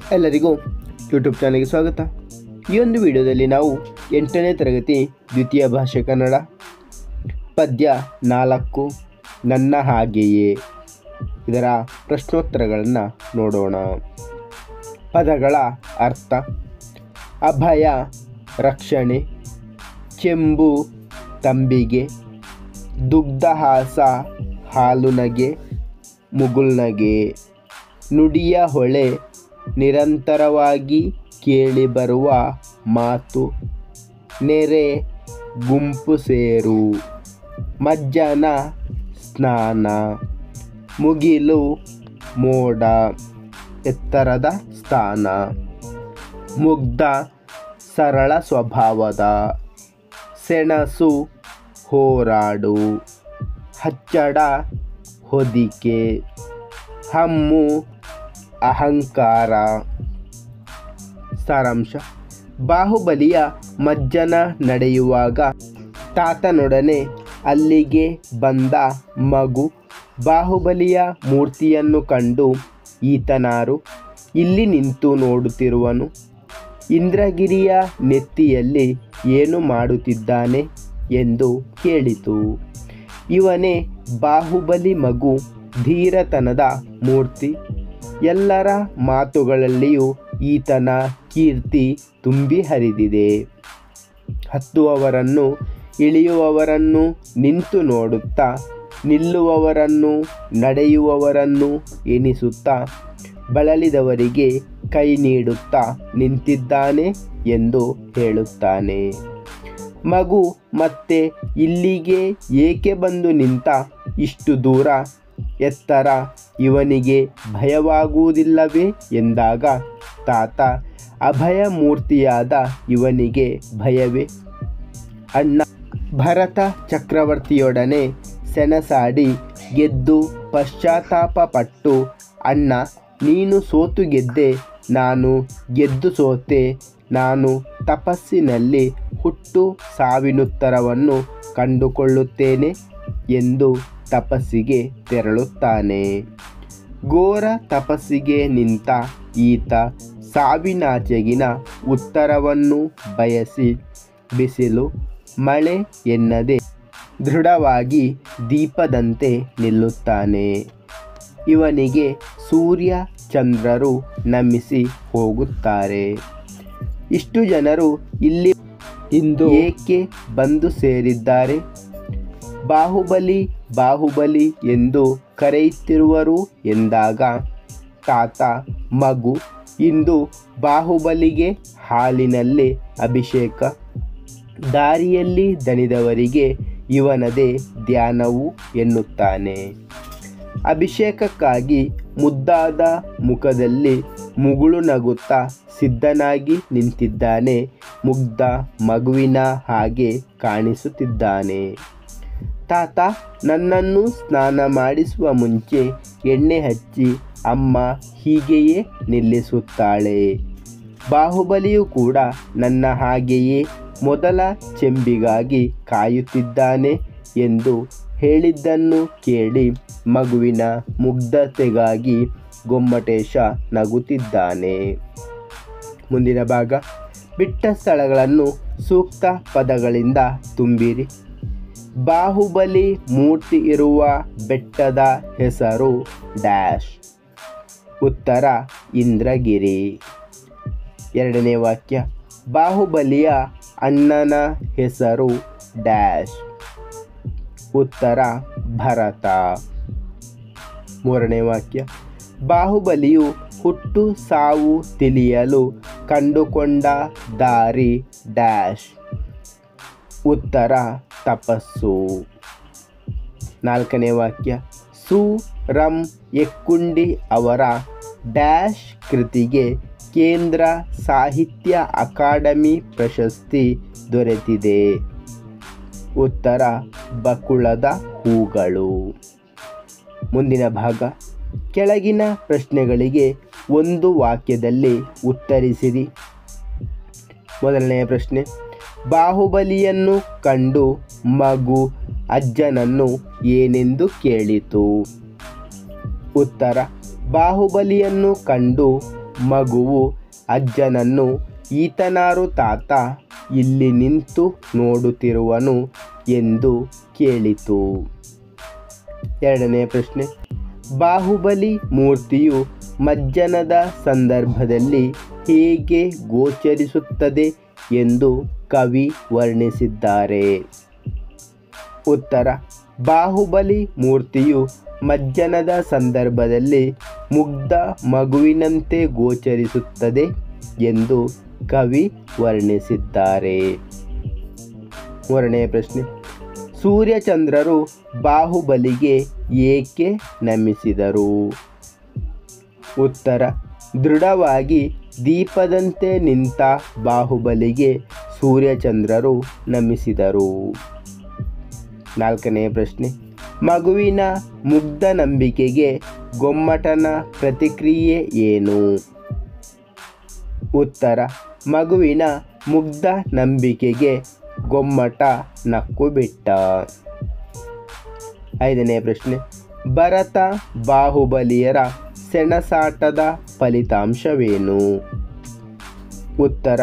ಎಲ್ಲರಿಗೂ ಯೂಟ್ಯೂಬ್ ಚಾನಲ್ಗೆ ಸ್ವಾಗತ. ಈ ಒಂದು ವಿಡಿಯೋದಲ್ಲಿ ನಾವು 8ನೇ ತರಗತಿ ದ್ವಿತೀಯ ಭಾಷೆ ಕನ್ನಡ ಪದ್ಯ 4 ನನ್ನ ಹಾಗೆಯೇ ಇದರ ಪ್ರಶ್ನೋತ್ತರಗಳನ್ನು ನೋಡೋಣ. ಪದಗಳ ಅರ್ಥ: ಅಭಯ ರಕ್ಷಣೆ, ಚೆಂಬು ತಂಬಿಗೆ, ದುಗ್ಧಹಾಸ ಹಾಲುನಗೆ ಮುಗುಳ್ನಗೆ, ನುಡಿಯ ಹೊಳೆ ನಿರಂತರವಾಗಿ ಕೇಳಿಬರುವ ಮಾತು, ನೆರೆ ಗುಂಪು ಸೇರು, ಮಜ್ಜನ ಸ್ನಾನ, ಮುಗಿಲು ಮೋಡ ಎತ್ತರದ ಸ್ಥಾನ, ಮುಗ್ಧ ಸರಳ ಸ್ವಭಾವದ, ಸೆಣಸು ಹೋರಾಡು, ಹಚ್ಚಡ ಹೊದಿಕೆ, ಹಮ್ಮು ಅಹಂಕಾರ. ಸಾರಾಂಶ: ಬಾಹುಬಲಿಯ ಮಜ್ಜನ ನಡೆಯುವಾಗ ತಾತನೊಡನೆ ಅಲ್ಲಿಗೆ ಬಂದ ಮಗು ಬಾಹುಬಲಿಯ ಮೂರ್ತಿಯನ್ನು ಕಂಡು ಈತನಾರು, ಇಲ್ಲಿ ನಿಂತು ನೋಡುತ್ತಿರುವನು, ಇಂದ್ರಗಿರಿಯ ನೆತ್ತಿಯಲ್ಲಿ ಏನು ಮಾಡುತ್ತಿದ್ದಾನೆ ಎಂದು ಕೇಳಿತು. ಇವನೇ ಬಾಹುಬಲಿ ಮಗು, ಧೀರತನದ ಮೂರ್ತಿ. ಎಲ್ಲರ ಮಾತುಗಳಲ್ಲಿಯೂ ಈತನ ಕೀರ್ತಿ ತುಂಬಿ ಹರಿದಿದೆ. ಹತ್ತುವವರನ್ನು ಇಳಿಯುವವರನ್ನು ನಿಂತು ನೋಡುತ್ತಾ, ನಿಲ್ಲುವವರನ್ನು ನಡೆಯುವವರನ್ನು ಎಣಿಸುತ್ತಾ, ಬಳಲಿದವರಿಗೆ ಕೈ ನೀಡುತ್ತಾ ನಿಂತಿದ್ದಾನೆ ಎಂದು ಹೇಳುತ್ತಾನೆ. ಮಗು ಮತ್ತೆ ಇಲ್ಲಿಗೆ ಏಕೆ ಬಂದು ನಿಂತ? ಇಷ್ಟು ದೂರ ಎತ್ತರ ಇವನಿಗೆ ಭಯವಾಗುವುದಿಲ್ಲವೇ ಎಂದಾಗ ತಾತ, ಅಭಯ ಮೂರ್ತಿಯಾದ ಇವನಿಗೆ ಭಯವೇ? ಅಣ್ಣ ಭರತ ಚಕ್ರವರ್ತಿಯೊಡನೆ ಸೆಣಸಾಡಿ ಗೆದ್ದು ಪಶ್ಚಾತ್ತಾಪ ಪಟ್ಟು, ಅಣ್ಣ ನೀನು ಸೋತು ಗೆದ್ದೆ, ನಾನು ಗೆದ್ದು ಸೋತೆ, ನಾನು ತಪಸ್ಸಿನಲ್ಲಿ ಹುಟ್ಟು ಸಾವಿನುತ್ತರವನ್ನು ಕಂಡುಕೊಳ್ಳುತ್ತೇನೆ ಎಂದು ತಪಸ್ಸಿಗೆ ತೆರಳುತ್ತಾನೆ. ಘೋರ ತಪಸ್ಸಿಗೆ ನಿಂತ ಈತ ಸಾವಿನಾಚೆಗಿನ ಉತ್ತರವನ್ನು ಬಯಸಿ ಬಿಸಿಲು ಮಳೆ ಎನ್ನದೆ ದೃಢವಾಗಿ ದೀಪದಂತೆ ನಿಲ್ಲುತ್ತಾನೆ. ಇವನಿಗೆ ಸೂರ್ಯ ಚಂದ್ರರು ನಮಿಸಿ ಹೋಗುತ್ತಾರೆ. ಇಷ್ಟು ಜನರು ಇಲ್ಲಿ ಇಂದು ಏಕೆ ಬಂದು ಸೇರಿದ್ದಾರೆ? ಬಾಹುಬಲಿ ಬಾಹುಬಲಿ ಎಂದು ಕರೆಯುತ್ತಿರುವರು ಎಂದಾಗ ತಾತ, ಮಗು ಇಂದು ಬಾಹುಬಲಿಗೆ ಹಾಲಿನಲ್ಲಿ ಅಭಿಷೇಕ, ದಾರಿಯಲ್ಲಿ ದಣಿದವರಿಗೆ ಇವನದೇ ಧ್ಯಾನವು ಎನ್ನುತ್ತಾನೆ. ಅಭಿಷೇಕಕ್ಕಾಗಿ ಮುದ್ದಾದ ಮುಖದಲ್ಲಿ ಮುಗುಳು ನಗುತ್ತಾ ಸಿದ್ಧನಾಗಿ ನಿಂತಿದ್ದಾನೆ. ಮುಗ್ಧ ಮಗುವಿನ ಹಾಗೆ ಕಾಣಿಸುತ್ತಿದ್ದಾನೆ. ತಾತ, ನನ್ನನ್ನು ಸ್ನಾನ ಮಾಡಿಸುವ ಮುಂಚೆ ಎಣ್ಣೆ ಹಚ್ಚಿ ಅಮ್ಮ ಹೀಗೆಯೇ ನಿಲ್ಲಿಸುತ್ತಾಳೆ. ಬಾಹುಬಲಿಯು ಕೂಡ ನನ್ನ ಹಾಗೆಯೇ ಮೊದಲ ಚೆಂಬಿಗಾಗಿ ಕಾಯುತ್ತಿದ್ದಾನೆ ಎಂದು ಹೇಳಿದ್ದನ್ನು ಕೇಳಿ ಮಗುವಿನ ಮುಗ್ಧತೆಗಾಗಿ ಗೊಮ್ಮಟೇಶ ನಗುತ್ತಿದ್ದಾನೆ. ಮುಂದಿನ ಭಾಗ: ಬಿಟ್ಟ ಸ್ಥಳಗಳನ್ನು ಸೂಕ್ತ ಪದಗಳಿಂದ ತುಂಬಿರಿ. ಬಾಹುಬಲಿ ಮೂರ್ತಿ ಇರುವ ಬೆಟ್ಟದ ಹೆಸರು ಡ್ಯಾಶ್. ಉತ್ತರ: ಇಂದ್ರಗಿರಿ. ಎರಡನೇ ವಾಕ್ಯ: ಬಾಹುಬಲಿಯ ಅಣ್ಣನ ಹೆಸರು ಡ್ಯಾಶ್. ಉತ್ತರ: ಭರತ. ಮೂರನೇ ವಾಕ್ಯ: ಬಾಹುಬಲಿಯು ಹುಟ್ಟು ಸಾವು ತಿಳಿಯಲು ಕಂಡುಕೊಂಡ ದಾರಿ ಡ್ಯಾಶ್. ಉತ್ತರ: ತಪಸ್ಸು. ನಾಲ್ಕನೇ ವಾಕ್ಯ: ಸು ರಂ ಎಕ್ಕುಂಡಿ ಅವರ ಡ್ಯಾಶ್ ಕೃತಿಗೆ ಕೇಂದ್ರ ಸಾಹಿತ್ಯ ಅಕಾಡೆಮಿ ಪ್ರಶಸ್ತಿ ದೊರೆತಿದೆ. ಉತ್ತರ: ಬಕುಳದ ಹೂಗಳು. ಮುಂದಿನ ಭಾಗ: ಕೆಳಗಿನ ಪ್ರಶ್ನೆಗಳಿಗೆ ಒಂದು ವಾಕ್ಯದಲ್ಲಿ ಉತ್ತರಿಸಿರಿ. ಮೊದಲನೆಯ ಪ್ರಶ್ನೆ: ಬಾಹುಬಲಿಯನ್ನು ಕಂಡು ಮಗು ಅಜ್ಜನನ್ನು ಏನೆಂದು ಕೇಳಿತು? ಉತ್ತರ: ಬಾಹುಬಲಿಯನ್ನು ಕಂಡು ಮಗುವು ಅಜ್ಜನನ್ನು ಈತನಾರು ತಾತ ಇಲ್ಲಿ ನಿಂತು ನೋಡುತ್ತಿರುವನು ಎಂದು ಕೇಳಿತು. ಎರಡನೇ ಪ್ರಶ್ನೆ, ಬಾಹುಬಲಿ ಮೂರ್ತಿಯು ಮಜ್ಜನದ ಸಂದರ್ಭದಲ್ಲಿ ಹೇಗೆ ಗೋಚರಿಸುತ್ತದೆ ಎಂದು ಕವಿ ವರ್ಣಿಸಿದ್ದಾರೆ? ಉತ್ತರ, ಬಾಹುಬಲಿ ಮೂರ್ತಿಯು ಮಜ್ಜನದ ಸಂದರ್ಭದಲ್ಲಿ ಮುಗ್ಧ ಮಗುವಿನಂತೆ ಗೋಚರಿಸುತ್ತದೆ ಎಂದು ಕವಿ ವರ್ಣಿಸಿದ್ದಾರೆ. ಮೂರನೇ ಪ್ರಶ್ನೆ, ಸೂರ್ಯಚಂದ್ರರು ಬಾಹುಬಲಿಗೆ ಏಕೆ ನಮಿಸಿದರು? ಉತ್ತರ, ದೃಢವಾಗಿ ದೀಪದಂತೆ ನಿಂತ ಬಾಹುಬಲಿಗೆ ಸೂರ್ಯಚಂದ್ರರು ನಮಿಸಿದರು. ನಾಲ್ಕನೇ ಪ್ರಶ್ನೆ, ಮಗುವಿನ ಮುಗ್ಧ ನಂಬಿಕೆಗೆ ಗೊಮ್ಮಟನ ಪ್ರತಿಕ್ರಿಯೆ ಏನು? ಉತ್ತರ, ಮಗುವಿನ ಮುಗ್ಧ ನಂಬಿಕೆಗೆ ಗೊಮ್ಮಟ ನಕ್ಕು ಬಿಟ್ಟ. ಐದನೇ ಪ್ರಶ್ನೆ, ಭರತ ಬಾಹುಬಲಿಯರ ಸೆಣಸಾಟದ ಫಲಿತಾಂಶವೇನು? ಉತ್ತರ,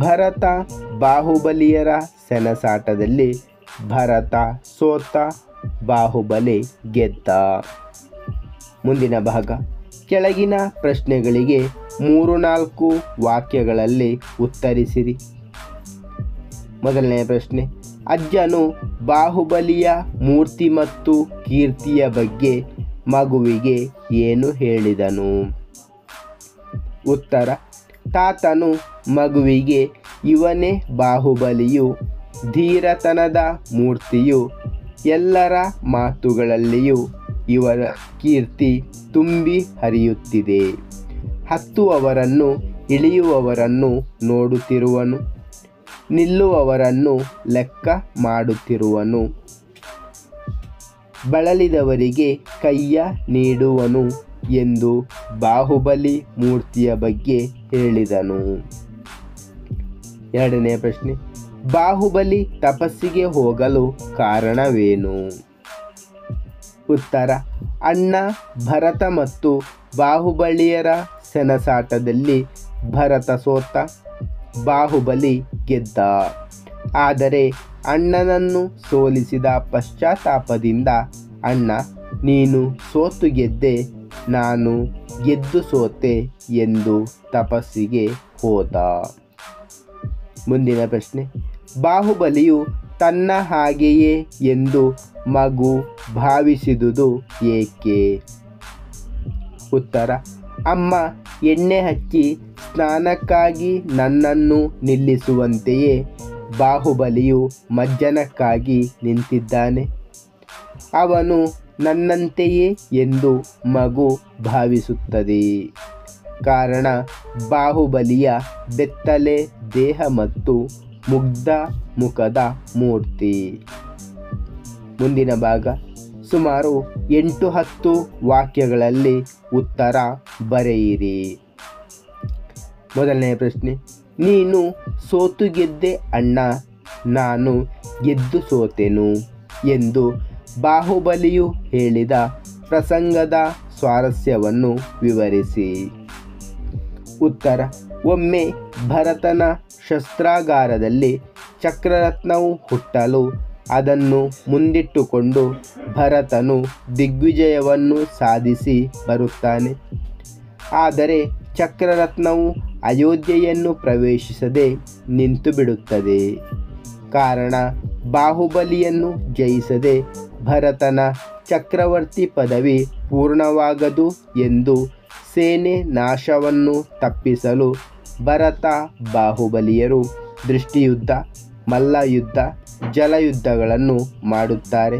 ಭರತ ಬಾಹುಬಲಿಯರ ಸೆಣಸಾಟದಲ್ಲಿ ಭರತ ಸೋತ, ಬಾಹುಬಲಿ ಗೆದ್ದ. ಮುಂದಿನ ಭಾಗ, ಕೆಳಗಿನ ಪ್ರಶ್ನೆಗಳಿಗೆ 3-4 ವಾಕ್ಯಗಳಲ್ಲಿ ಉತ್ತರಿಸಿರಿ. ಮೊದಲನೇ ಪ್ರಶ್ನೆ, ಅಜ್ಜನು ಬಾಹುಬಲಿಯ ಮೂರ್ತಿ ಮತ್ತು ಕೀರ್ತಿಯ ಬಗ್ಗೆ ಮಗುವಿಗೆ ಏನು ಹೇಳಿದನು? ಉತ್ತರ, ತಾತನು ಮಗುವಿಗೆ ಇವನೇ ಬಾಹುಬಲಿಯು, ಧೀರತನದ ಮೂರ್ತಿಯು, ಎಲ್ಲರ ಮಾತುಗಳಲ್ಲಿಯೂ ಇವರ ಕೀರ್ತಿ ತುಂಬಿ ಹರಿಯುತ್ತಿದೆ, ಹತ್ತುವವರನ್ನು ಇಳಿಯುವವರನ್ನು ನೋಡುತ್ತಿರುವನು, ನಿಲ್ಲುವವರನ್ನು ಲೆಕ್ಕ ಮಾಡುತ್ತಿರುವನು, ಬಳಲಿದವರಿಗೆ ಕೈಯ ನೀಡುವನು ಎಂದು ಬಾಹುಬಲಿ ಮೂರ್ತಿಯ ಬಗ್ಗೆ ಹೇಳಿದನು. ಎರಡನೇ ಪ್ರಶ್ನೆ, ಬಾಹುಬಲಿ ತಪಸ್ಸಿಗೆ ಹೋಗಲು ಕಾರಣವೇನು? ಉತ್ತರ, ಅಣ್ಣ ಭರತ ಮತ್ತು ಬಾಹುಬಲಿಯರ ಸೆಣಸಾಟದಲ್ಲಿ ಭರತ ಸೋತ, ಬಾಹುಬಲಿ ಗೆದ್ದ. ಆದರೆ ಅಣ್ಣನನ್ನು ಸೋಲಿಸಿದ ಪಶ್ಚಾತ್ತಾಪದಿಂದ ಅಣ್ಣ, ನೀನು ಸೋತು ಗೆದ್ದೆ, ನಾನು ಗೆದ್ದು ಸೋತೆ ಎಂದು ತಪಸ್ಸಿಗೆ ಹೋದ. ಮುಂದಿನ ಪ್ರಶ್ನೆ, ಬಾಹುಬಲಿಯು ತನ್ನ ಹಾಗೆಯೇ ಎಂದು ಮಗು ಭಾವಿಸಿದುದು ಏಕೆ? ಉತ್ತರ, ಅಮ್ಮ ಎಣ್ಣೆ ಹಚ್ಚಿ ಸ್ನಾನಕ್ಕಾಗಿ ನನ್ನನ್ನು ನಿಲ್ಲಿಸುವಂತೆಯೇ ಬಾಹುಬಲಿಯು ಮಜ್ಜನಕ್ಕಾಗಿ ನಿಂತಿದ್ದಾನೆ. ಅವನು ನನ್ನಂತೆಯೇ ಎಂದು ಮಗು ಭಾವಿಸುತ್ತದೆ. ಕಾರಣ ಬಾಹುಬಲಿಯ ಬೆತ್ತಲೆ ದೇಹ ಮತ್ತು ಮುಗ್ಧ ಮುಖದ ಮೂರ್ತಿ. ಮುಂದಿನ ಭಾಗ, ಸುಮಾರು 8-10 ವಾಕ್ಯಗಳಲ್ಲಿ ಉತ್ತರ ಬರೆಯಿರಿ. ಮೊದಲನೇ ಪ್ರಶ್ನೆ, ನೀನು ಸೋತು ಗೆದ್ದೆ ಅಣ್ಣ, ನಾನು ಗೆದ್ದು ಸೋತೆನು ಎಂದು ಬಾಹುಬಲಿಯು ಹೇಳಿದ ಪ್ರಸಂಗದ ಸ್ವಾರಸ್ಯವನ್ನು ವಿವರಿಸಿ. ಉತ್ತರ, ಒಮ್ಮೆ ಭರತನ ಶಸ್ತ್ರಾಗಾರದಲ್ಲಿ ಚಕ್ರರತ್ನವು ಹುಟ್ಟಲು ಅದನ್ನು ಮುಂದಿಟ್ಟುಕೊಂಡು ಭರತನು ದಿಗ್ವಿಜಯವನ್ನು ಸಾಧಿಸಿ ಬರುತ್ತಾನೆ. ಆದರೆ ಚಕ್ರರತ್ನವು ಅಯೋಧ್ಯೆಯನ್ನು ಪ್ರವೇಶಿಸದೆ ನಿಂತು ಬಿಡುತ್ತದೆ. ಕಾರಣ ಬಾಹುಬಲಿಯನ್ನು ಜಯಿಸದೆ ಭರತನ ಚಕ್ರವರ್ತಿ ಪದವಿ ಪೂರ್ಣವಾಗದು ಎಂದು ಸೇನೆ ನಾಶವನ್ನು ತಪ್ಪಿಸಲು ಭರತ ಬಾಹುಬಲಿಯರು ದೃಷ್ಟಿಯುದ್ಧ, ಮಲ್ಲಯುದ್ಧ, ಜಲಯುದ್ಧಗಳನ್ನು ಮಾಡುತ್ತಾರೆ.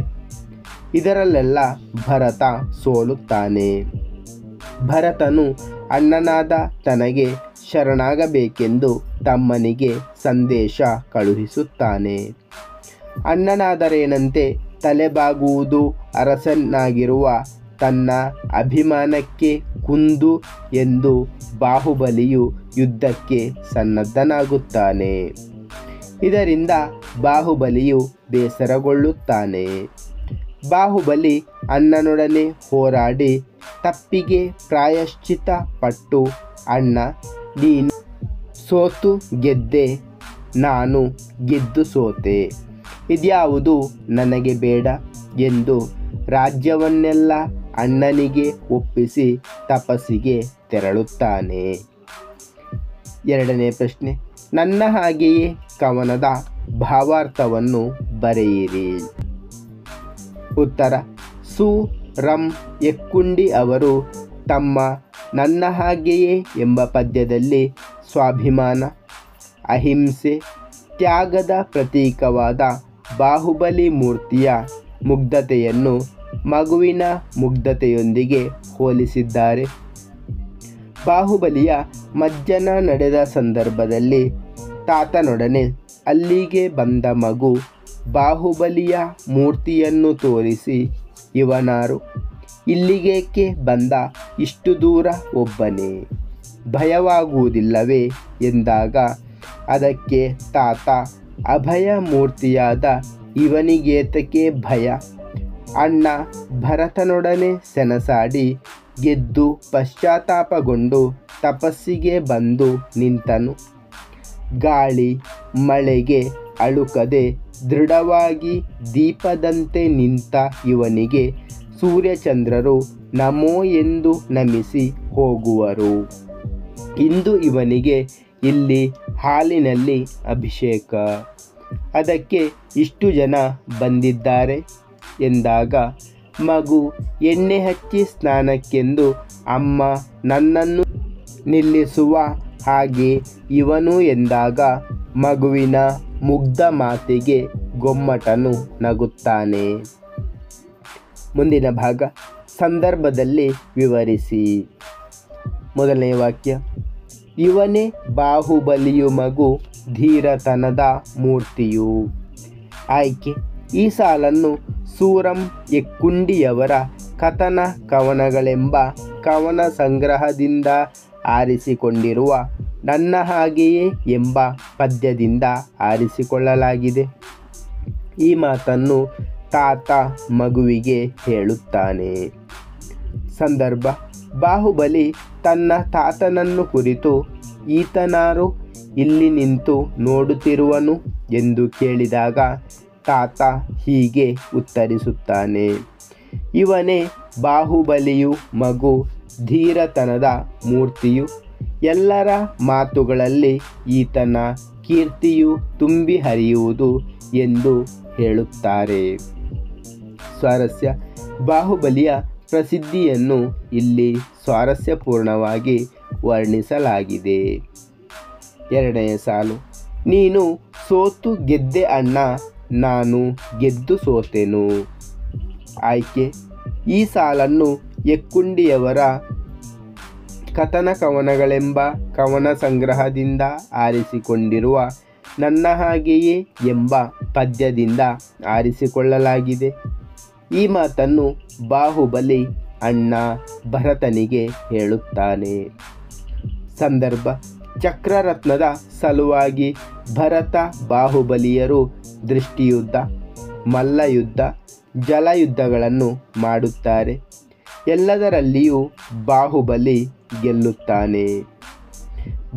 ಇದರಲ್ಲೆಲ್ಲ ಭರತ ಸೋಲುತ್ತಾನೆ. ಭರತನು ಅಣ್ಣನಾದ ತನಗೆ ಶರಣಾಗಬೇಕೆಂದು ತಮ್ಮನಿಗೆ ಸಂದೇಶ ಕಳುಹಿಸುತ್ತಾನೆ. ಅಣ್ಣನಾದರೇನಂತೆ ತಲೆಬಾಗುವುದು ಅರಸನಾಗಿರುವ ತನ್ನ ಅಭಿಮಾನಕ್ಕೆ ಕುಂದು ಎಂದು ಬಾಹುಬಲಿಯು ಯುದ್ಧಕ್ಕೆ ಸನ್ನದ್ಧನಾಗುತ್ತಾನೆ. ಇದರಿಂದ ಬಾಹುಬಲಿಯು ಬೇಸರಗೊಳ್ಳುತ್ತಾನೆ. ಬಾಹುಬಲಿ ಅಣ್ಣನೊಡನೆ ಹೋರಾಡಿ ತಪ್ಪಿಗೆ ಪ್ರಾಯಶ್ಚಿತ್ತ ಪಟ್ಟು ಅಣ್ಣ ನೀನು ಸೋತು ಗೆದ್ದೆ, ನಾನು ಗೆದ್ದು ಸೋತೆ, ಇದ್ಯಾವುದು ನನಗೆ ಬೇಡ ಎಂದು ರಾಜ್ಯವನ್ನೆಲ್ಲ ಅಣ್ಣನಿಗೆ ಒಪ್ಪಿಸಿ ತಪಸ್ಸಿಗೆ ತೆರಳುತ್ತಾನೆ. ಎರಡನೇ ಪ್ರಶ್ನೆ, ನನ್ನ ಹಾಗೆಯೇ ಕವನದ ಭಾವಾರ್ಥವನ್ನು ಬರೆಯಿರಿ. ಉತ್ತರ: ಸು. ರಂ. ಎಕ್ಕುಂಡಿ ಅವರು ತಮ್ಮ ನನ್ನ ಹಾಗೆಯೇ ಎಂಬ ಪದ್ಯದಲ್ಲಿ ಸ್ವಾಭಿಮಾನ, ಅಹಿಂಸೆ, ತ್ಯಾಗದ ಪ್ರತೀಕವಾದ ಬಾಹುಬಲಿ ಮೂರ್ತಿಯ ಮುಗ್ಧತೆಯನ್ನು ಮಗುವಿನ ಮುಗ್ಧತೆಯೊಂದಿಗೆ ಹೋಲಿಸಿದ್ದಾರೆ. ಬಾಹುಬಲಿಯ ಮಜ್ಜನ ನಡೆದ ಸಂದರ್ಭದಲ್ಲಿ ತಾತನೊಡನೆ ಅಲ್ಲಿಗೆ ಬಂದ ಮಗು ಬಾಹುಬಲಿಯ ಮೂರ್ತಿಯನ್ನು ತೋರಿಸಿ, ಇವನಾರು, ಇಲ್ಲಿಗೇಕೆ ಬಂದ, ಇಷ್ಟು ದೂರ ಒಬ್ಬನೇ, ಭಯವಾಗುವುದಿಲ್ಲವೇ ಎಂದಾಗ ಅದಕ್ಕೆ ತಾತ, ಅಭಯ ಮೂರ್ತಿಯಾದ ಇವನಿಗೇತಕ್ಕೆ ಭಯ, ಅಣ್ಣ ಭರತನೊಡನೆ ಸೆಣಸಾಡಿ ಗೆದ್ದು ಪಶ್ಚಾತ್ತಾಪಗೊಂಡು ತಪಸ್ಸಿಗೆ ಬಂದು ನಿಂತನು. ಗಾಳಿ ಮಳೆಗೆ ಅಳುಕದೆ ದೃಢವಾಗಿ ದೀಪದಂತೆ ನಿಂತ ಇವನಿಗೆ ಸೂರ್ಯಚಂದ್ರರು ನಮೋ ಎಂದು ನಮಿಸಿ ಹೋಗುವರು. ಇಂದು ಇವನಿಗೆ ಇಲ್ಲಿ ಹಾಲಿನಲ್ಲಿ ಅಭಿಷೇಕ, ಅದಕ್ಕೆ ಇಷ್ಟು ಜನ ಬಂದಿದ್ದಾರೆ ಎಂದಾಗ ಮಗು ಎಣ್ಣೆ ಹಚ್ಚಿ ಸ್ನಾನಕ್ಕೆಂದು ಅಮ್ಮ ನನ್ನನ್ನು ನಿಲ್ಲಿಸುವ ಹಾಗೆ ಇವನು ಎಂದಾಗ ಮಗುವಿನ ಮುಗ್ಧ ಮಾತಿಗೆ ಗೊಮ್ಮಟನು ನಗುತ್ತಾನೆ. ಮುಂದಿನ ಭಾಗ ಸಂದರ್ಭದಲ್ಲಿ ವಿವರಿಸಿ. ಮೊದಲನೇ ವಾಕ್ಯ, ಇವನೇ ಬಾಹುಬಲಿಯು ಮಗು ಧೀರತನದ ಮೂರ್ತಿಯು. ಆಯ್ಕೆ: ಈ ಸಾಲನ್ನು ಸೂರಂ ಎಕ್ಕುಂಡಿಯವರ ಕಥನ ಕವನಗಳೆಂಬ ಕವನ ಸಂಗ್ರಹದಿಂದ ಆರಿಸಿಕೊಂಡಿರುವ ನನ್ನ ಹಾಗೆಯೇ ಎಂಬ ಪದ್ಯದಿಂದ ಆರಿಸಿಕೊಳ್ಳಲಾಗಿದೆ. ಈ ಮಾತನ್ನು ತಾತ ಮಗುವಿಗೆ ಹೇಳುತ್ತಾನೆ. ಸಂದರ್ಭ: ಬಾಹುಬಲಿ ತನ್ನ ತಾತನನ್ನು ಕುರಿತು ಈತನಾರು ಇಲ್ಲಿ ನಿಂತು ನೋಡುತ್ತಿರುವನು ಎಂದು ಕೇಳಿದಾಗ ತಾತ ಹೀಗೆ ಉತ್ತರಿಸುತ್ತಾನೆ, ಇವನೇ ಬಾಹುಬಲಿಯು ಮಗು ಧೀರತನದ ಮೂರ್ತಿಯು, ಎಲ್ಲರ ಮಾತುಗಳಲ್ಲಿ ಈತನ ಕೀರ್ತಿಯು ತುಂಬಿ ಹರಿಯುವುದು ಎಂದು ಹೇಳುತ್ತಾರೆ. ಸ್ವಾರಸ್ಯ: ಬಾಹುಬಲಿಯ ಪ್ರಸಿದ್ಧಿಯನ್ನು ಇಲ್ಲಿ ಸ್ವಾರಸ್ಯಪೂರ್ಣವಾಗಿ ವರ್ಣಿಸಲಾಗಿದೆ. ಎರಡನೇ ಸಾಲು, ನೀನು ಸೋತು ಗೆದ್ದೆ ಅಣ್ಣ, ನಾನು ಗೆದ್ದು ಸೋತೆನು. ಆಯ್ಕೆ: ಈ ಸಾಲನ್ನು ಎಕ್ಕುಂಡಿಯವರ ಕಥನ ಕವನಗಳೆಂಬ ಕವನ ಸಂಗ್ರಹದಿಂದ ಆರಿಸಿಕೊಂಡಿರುವ ನನ್ನ ಹಾಗೆಯೇ ಎಂಬ ಪದ್ಯದಿಂದ ಆರಿಸಿಕೊಳ್ಳಲಾಗಿದೆ. ಈ ಮಾತನ್ನು ಬಾಹುಬಲಿ ಅಣ್ಣ ಭರತನಿಗೆ ಹೇಳುತ್ತಾನೆ. ಸಂದರ್ಭ: ಚಕ್ರರತ್ನದ ಸಲುವಾಗಿ ಭರತ ಬಾಹುಬಲಿಯರು ದೃಷ್ಟಿಯುದ್ಧ, ಮಲ್ಲಯುದ್ಧ, ಜಲಯುದ್ಧಗಳನ್ನು ಮಾಡುತ್ತಾರೆ. ಎಲ್ಲದರಲ್ಲಿಯೂ ಬಾಹುಬಲಿ ಗೆಲ್ಲುತ್ತಾನೆ.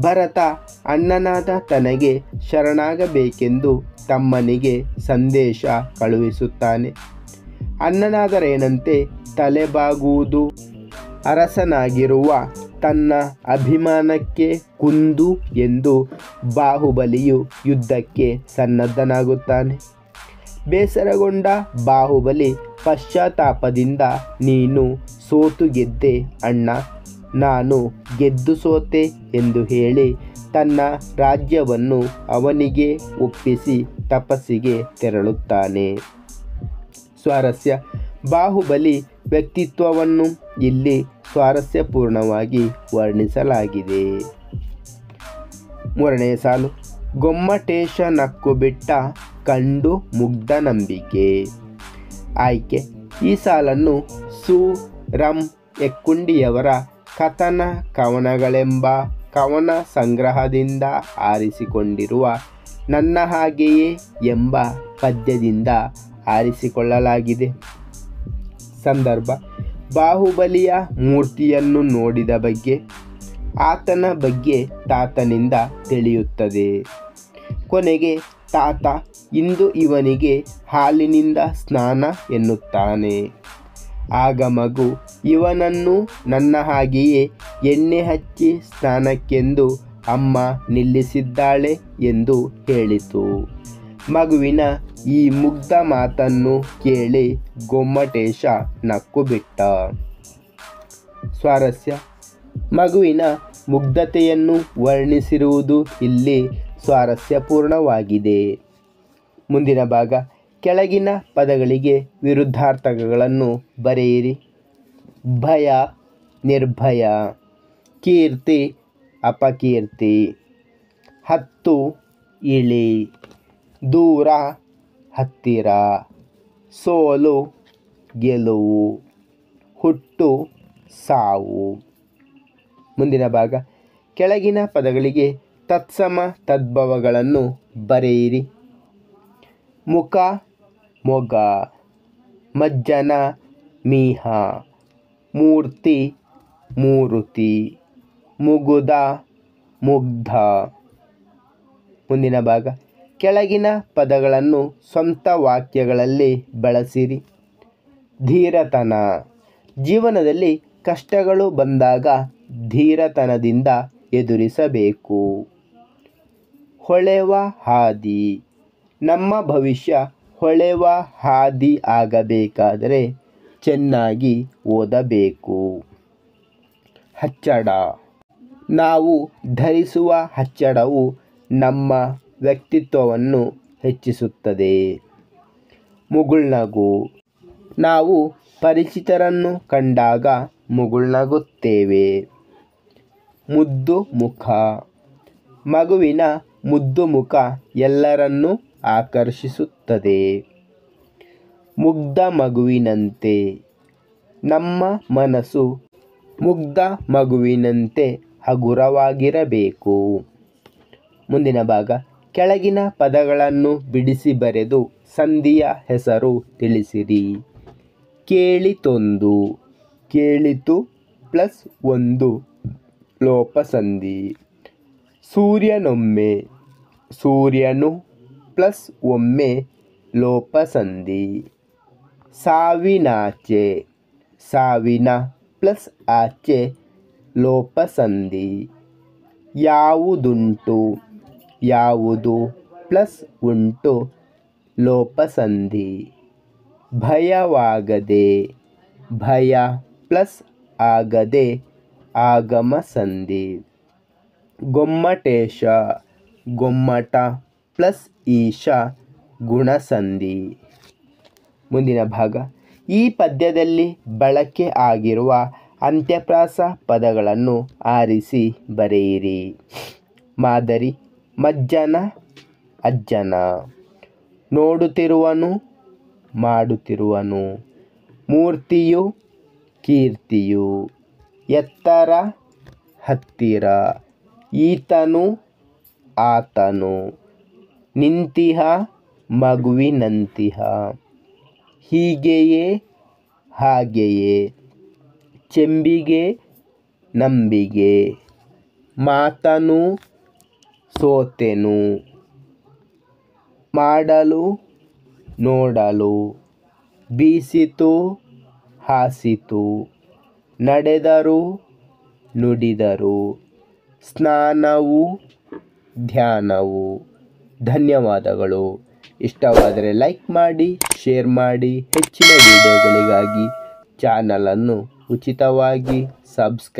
ಭರತ ಅಣ್ಣನಾದ ತನಗೆ ಶರಣಾಗಬೇಕೆಂದು ತಮ್ಮನಿಗೆ ಸಂದೇಶ ಕಳುಹಿಸುತ್ತಾನೆ. ಅಣ್ಣನಾದರೇನಂತೆ ತಲೆಬಾಗುವುದು ಅರಸನಾಗಿರುವ ತನ್ನ ಅಭಿಮಾನಕ್ಕೆ ಕುಂದು ಎಂದು ಬಾಹುಬಲಿಯು ಯುದ್ಧಕ್ಕೆ ಸನ್ನದ್ಧನಾಗುತ್ತಾನೆ. ಬೇಸರಗೊಂಡ ಬಾಹುಬಲಿ ಪಶ್ಚಾತ್ತಾಪದಿಂದ ನೀನು ಸೋತು ಗೆದ್ದೆ ಅಣ್ಣ, ನಾನು ಗೆದ್ದು ಸೋತೆ ಎಂದು ಹೇಳಿ ತನ್ನ ರಾಜ್ಯವನ್ನು ಅವನಿಗೆ ಒಪ್ಪಿಸಿ ತಪಸ್ಸಿಗೆ ತೆರಳುತ್ತಾನೆ. ಸ್ವಾರಸ್ಯ: ಬಾಹುಬಲಿ ವ್ಯಕ್ತಿತ್ವವನ್ನು ಇಲ್ಲಿ ಸ್ವಾರಸ್ಯಪೂರ್ಣವಾಗಿ ವರ್ಣಿಸಲಾಗಿದೆ. ಮೂರನೇ ಸಾಲು, ಗೊಮ್ಮಟೇಶ ನಕ್ಕು ಬಿಟ್ಟ ಕಂಡು ಮುಗ್ಧ ನಂಬಿಕೆ. ಆಯ್ಕೆ: ಈ ಸಾಲನ್ನು ಸು. ರಂ. ಎಕ್ಕುಂಡಿಯವರ ಕಥನ ಕವನಗಳೆಂಬ ಕವನ ಸಂಗ್ರಹದಿಂದ ಆರಿಸಿಕೊಂಡಿರುವ ನನ್ನ ಹಾಗೆಯೇ ಎಂಬ ಪದ್ಯದಿಂದ ಆರಿಸಿಕೊಳ್ಳಲಾಗಿದೆ. ಸಂದರ್ಭ: ಬಾಹುಬಲಿಯ ಮೂರ್ತಿಯನ್ನು ನೋಡಿದ ಬಗ್ಗೆ. ಆತನ ಬಗ್ಗೆ ತಾತನಿಂದ ತಿಳಿಯುತ್ತದೆ. ಕೊನೆಗೆ ತಾತ ಇಂದು ಇವನಿಗೆ ಹಾಲಿನಿಂದ ಸ್ನಾನ ಎನ್ನುತ್ತಾನೆ. ಆಗ ಮಗು ಇವನನ್ನು ನನ್ನ ಹಾಗೆಯೇ ಎಣ್ಣೆ ಹಚ್ಚಿ ಸ್ನಾನಕ್ಕೆಂದು ಅಮ್ಮ ನಿಲ್ಲಿಸಿದ್ದಾಳೆ ಎಂದು ಹೇಳಿತು. ಮಗುವಿನ ಈ ಮುಗ್ಧ ಮಾತನ್ನು ಕೇಳಿ ಗೊಮ್ಮಟೇಶ ನಕ್ಕುಬಿಟ್ಟ. ಸ್ವಾರಸ್ಯ: ಮಗುವಿನ ಮುಗ್ಧತೆಯನ್ನು ವರ್ಣಿಸಿರುವುದು ಇಲ್ಲಿ ಸ್ವಾರಸ್ಯಪೂರ್ಣವಾಗಿದೆ. ಮುಂದಿನ ಭಾಗ: ಕೆಳಗಿನ ಪದಗಳಿಗೆ ವಿರುದ್ಧಾರ್ಥಗಳನ್ನು ಬರೆಯಿರಿ. ಭಯ ನಿರ್ಭಯ, ಕೀರ್ತಿ ಅಪಕೀರ್ತಿ, ಹತ್ತು ಇಳಿ, ದೂರ ಹತ್ತಿರ, ಸೋಲು ಗೆಲುವು, ಹುಟ್ಟು ಸಾವು. ಮುಂದಿನ ಭಾಗ: ಕೆಳಗಿನ ಪದಗಳಿಗೆ ತತ್ಸಮ ತದ್ಭವಗಳನ್ನು ಬರೆಯಿರಿ. ಮುಖ ಮೊಗ, ಮಜ್ಜನ ಮೀಹ, ಮೂರ್ತಿ ಮೂರುತಿ, ಮುಗುದ ಮುಗ್ಧ. ಮುಂದಿನ ಭಾಗ: ಕೆಳಗಿನ ಪದಗಳನ್ನು ಸ್ವಂತ ವಾಕ್ಯಗಳಲ್ಲಿ ಬಳಸಿರಿ. ಧೀರತನ: ಜೀವನದಲ್ಲಿ ಕಷ್ಟಗಳು ಬಂದಾಗ ಧೀರತನದಿಂದ ಎದುರಿಸಬೇಕು. ಹೊಳೆವ ಹಾದಿ: ನಮ್ಮ ಭವಿಷ್ಯ ಹೊಳೆವ ಹಾದಿ ಆಗಬೇಕಾದರೆ ಚೆನ್ನಾಗಿ ಓದಬೇಕು. ಹಚ್ಚಡ: ನಾವು ಧರಿಸುವ ಹಚ್ಚಡವು ನಮ್ಮ ವ್ಯಕ್ತಿತ್ವವನ್ನು ಹೆಚ್ಚಿಸುತ್ತದೆ. ಮುಗುಳ್ನಗು: ನಾವು ಪರಿಚಿತರನ್ನು ಕಂಡಾಗ ಮುಗುಳ್ನಗುತ್ತೇವೆ. ಮುದ್ದು ಮುಖ: ಮಗುವಿನ ಮುದ್ದು ಮುಖ ಎಲ್ಲರನ್ನೂ ಆಕರ್ಷಿಸುತ್ತದೆ. ಮುಗ್ಧ ಮಗುವಿನಂತೆ: ನಮ್ಮ ಮನಸ್ಸು ಮುಗ್ಧ ಮಗುವಿನಂತೆ ಹಗುರವಾಗಿರಬೇಕು. ಮುಂದಿನ ಭಾಗ: ಕೆಳಗಿನ ಪದಗಳನ್ನು ಬಿಡಿಸಿ ಬರೆದು ಸಂಧಿಯ ಹೆಸರು ತಿಳಿಸಿರಿ. ಕೇಳಿತೊಂದು: ಕೇಳಿತು ಪ್ಲಸ್ ಒಂದು ಲೋಪಸಂಧಿ. ಸೂರ್ಯನೊಮ್ಮೆ: ಸೂರ್ಯನು ಪ್ಲಸ್ ಒಮ್ಮೆ ಲೋಪಸಂಧಿ. ಸಾವಿನಾಚೆ: ಸಾವಿನ ಪ್ಲಸ್ ಆಚೆ ಲೋಪಸಂಧಿ. ಯಾವುದುಂಟು: ಯಾವುದು ಪ್ಲಸ್ ಉಂಟು ಲೋಪಸಂಧಿ. ಭಯವಾಗದೆ: ಭಯ ಪ್ಲಸ್ ಆಗದೆ ಆಗಮ ಸಂಧಿ. ಗೊಮ್ಮಟೇಶ: ಗೊಮ್ಮಟ ಪ್ಲಸ್ ಈಶ ಗುಣಸಂಧಿ. ಮುಂದಿನ ಭಾಗ: ಈ ಪದ್ಯದಲ್ಲಿ ಬಳಕೆ ಆಗಿರುವ ಅಂತ್ಯಪ್ರಾಸ ಪದಗಳನ್ನು ಆರಿಸಿ ಬರೆಯಿರಿ. ಮಾದರಿ: ಮಜ್ಜನ ಅಜ್ಜನ. ನೋಡುತ್ತಿರುವನು ಮಾಡುತ್ತಿರುವನು. ಮೂರ್ತಿಯು ಕೀರ್ತಿಯು. ಎತ್ತರ ಹತ್ತಿರ. ಈತನು ಆತನು. ನಿಂತಿಹ ಮಗುವಿನಂತಿಹ. ಹೀಗೆಯೇ ಹಾಗೆಯೇ. ಚೆಂಬಿಗೆ ನಂಬಿಗೆ. ಮಾತನು ಸೋತೆನು. ಮಾಡಲು ನೋಡಲು. ಬೀಸಿತು ಹಾಸಿತು. ನಡೆದರು ನುಡಿದರು. ಸ್ನಾನವು ಧ್ಯಾನವು. ಧನ್ಯವಾದಗಳು. ಇಷ್ಟವಾದರೆ ಲೈಕ್ ಮಾಡಿ, ಶೇರ್ ಮಾಡಿ. ಹೆಚ್ಚಿನ ವಿಡಿಯೋಗಳಿಗಾಗಿ ಚಾನಲನ್ನು ಉಚಿತವಾಗಿ ಸಬ್ಸ್ಕ್ರೈಬ್